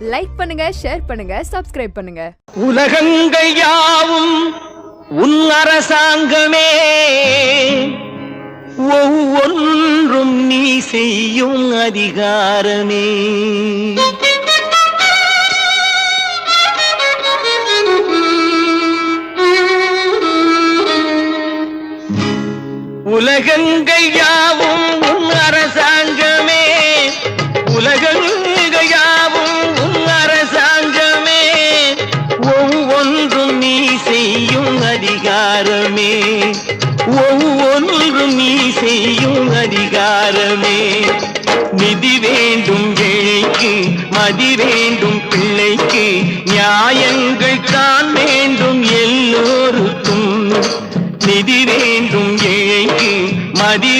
Like பண்ணுங்க, share பண்ணுங்க, subscribe பண்ணுங்க. உலகங்கள் யாவும் உன் அரசாங்கமே, ஒவ்வொன்றும் நீ செய்யும் அதிகாரமே. உலகங்கள் யாவும் உன் அரசாங்கமே, உலகங்கள் யாவும் உன் அரசாங்கமே, ஒவ்வொன்றும் நீ செய்யும் அதிகாரமே, ஒவ்வொன்றும் நீ செய்யும் அதிகாரமே. நிதி வேண்டும் ஏழைக்கு, மதி வேண்டும் பிள்ளைக்கு, நியாயங்கள் தான் வேண்டும் எல்லோருக்கும். நிதி வேண்டும் ஏழைக்கு, மதி